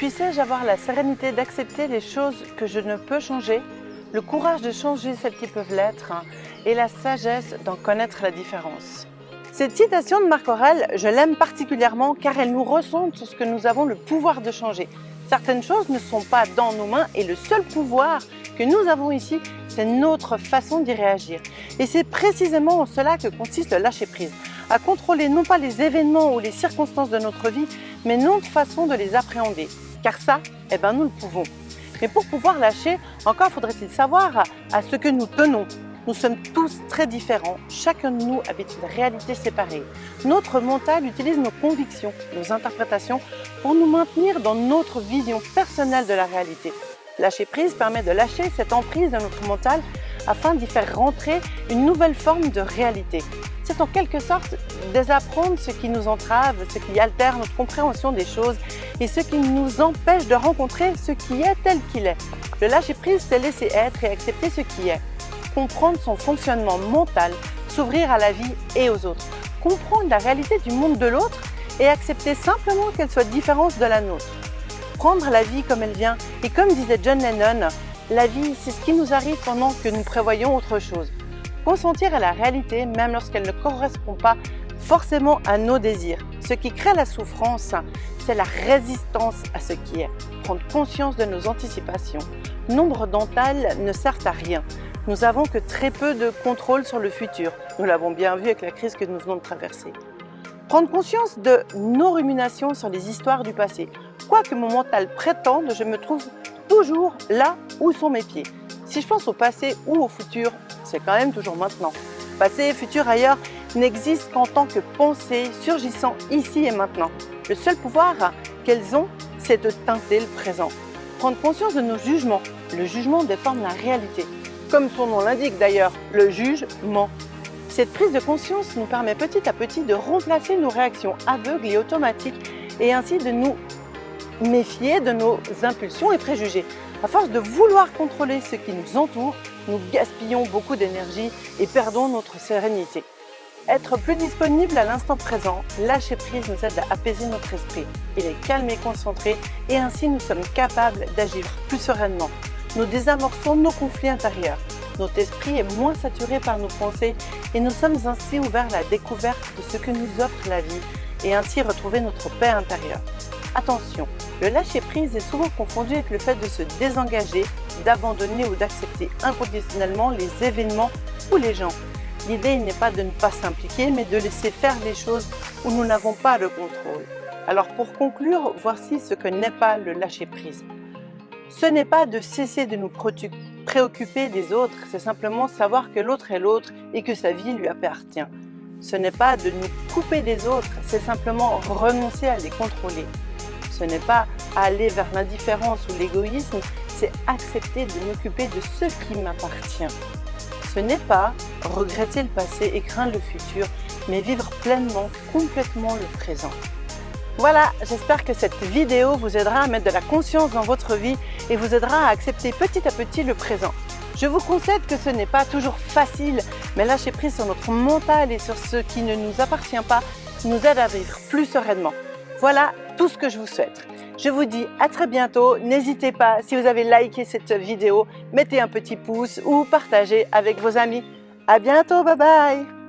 Puissais-je avoir la sérénité d'accepter les choses que je ne peux changer, le courage de changer celles qui peuvent l'être et la sagesse d'en connaître la différence. Cette citation de Marc Aurèle, je l'aime particulièrement car elle nous recentre sur ce que nous avons le pouvoir de changer. Certaines choses ne sont pas dans nos mains et le seul pouvoir que nous avons ici, c'est notre façon d'y réagir. Et c'est précisément en cela que consiste le lâcher-prise, à contrôler non pas les événements ou les circonstances de notre vie, mais notre façon de les appréhender. Car ça, nous le pouvons. Mais pour pouvoir lâcher, encore faudrait-il savoir à ce que nous tenons. Nous sommes tous très différents, chacun de nous habite une réalité séparée. Notre mental utilise nos convictions, nos interprétations pour nous maintenir dans notre vision personnelle de la réalité. Lâcher prise permet de lâcher cette emprise de notre mental afin d'y faire rentrer une nouvelle forme de réalité. C'est en quelque sorte désapprendre ce qui nous entrave, ce qui altère notre compréhension des choses et ce qui nous empêche de rencontrer ce qui est tel qu'il est. Le lâcher prise, c'est laisser être et accepter ce qui est. Comprendre son fonctionnement mental, s'ouvrir à la vie et aux autres. Comprendre la réalité du monde de l'autre et accepter simplement qu'elle soit différente de la nôtre. Prendre la vie comme elle vient et comme disait John Lennon, la vie c'est ce qui nous arrive pendant que nous prévoyons autre chose. Consentir à la réalité même lorsqu'elle ne correspond pas forcément à nos désirs. Ce qui crée la souffrance, c'est la résistance à ce qui est. Prendre conscience de nos anticipations. Nombre d'entre elles ne servent à rien. Nous n'avons que très peu de contrôle sur le futur. Nous l'avons bien vu avec la crise que nous venons de traverser. Prendre conscience de nos ruminations sur les histoires du passé. Quoi que mon mental prétende, je me trouve toujours là où sont mes pieds. Si je pense au passé ou au futur, c'est quand même toujours maintenant. Passé et futur ailleurs n'existent qu'en tant que pensées surgissant ici et maintenant. Le seul pouvoir qu'elles ont, c'est de teinter le présent. Prendre conscience de nos jugements. Le jugement déforme la réalité. Comme son nom l'indique d'ailleurs, le juge ment. Cette prise de conscience nous permet petit à petit de remplacer nos réactions aveugles et automatiques et ainsi de nous méfier de nos impulsions et préjugés. À force de vouloir contrôler ce qui nous entoure, nous gaspillons beaucoup d'énergie et perdons notre sérénité. Être plus disponible à l'instant présent, lâcher prise nous aide à apaiser notre esprit. Il est calme et concentré et ainsi nous sommes capables d'agir plus sereinement. Nous désamorçons nos conflits intérieurs. Notre esprit est moins saturé par nos pensées et nous sommes ainsi ouverts à la découverte de ce que nous offre la vie et ainsi retrouver notre paix intérieure. Attention, le lâcher-prise est souvent confondu avec le fait de se désengager, d'abandonner ou d'accepter inconditionnellement les événements ou les gens. L'idée n'est pas de ne pas s'impliquer, mais de laisser faire les choses où nous n'avons pas le contrôle. Alors pour conclure, voici ce que n'est pas le lâcher-prise. Ce n'est pas de cesser de nous préoccuper des autres, c'est simplement savoir que l'autre est l'autre et que sa vie lui appartient. Ce n'est pas de nous couper des autres, c'est simplement renoncer à les contrôler. Ce n'est pas aller vers l'indifférence ou l'égoïsme, c'est accepter de m'occuper de ce qui m'appartient. Ce n'est pas regretter le passé et craindre le futur, mais vivre pleinement, complètement le présent. Voilà, j'espère que cette vidéo vous aidera à mettre de la conscience dans votre vie et vous aidera à accepter petit à petit le présent. Je vous concède que ce n'est pas toujours facile, mais lâcher prise sur notre mental et sur ce qui ne nous appartient pas nous aide à vivre plus sereinement. Voilà tout ce que je vous souhaite. Je vous dis à très bientôt. N'hésitez pas, si vous avez liké cette vidéo, mettez un petit pouce ou partagez avec vos amis. À bientôt, bye bye!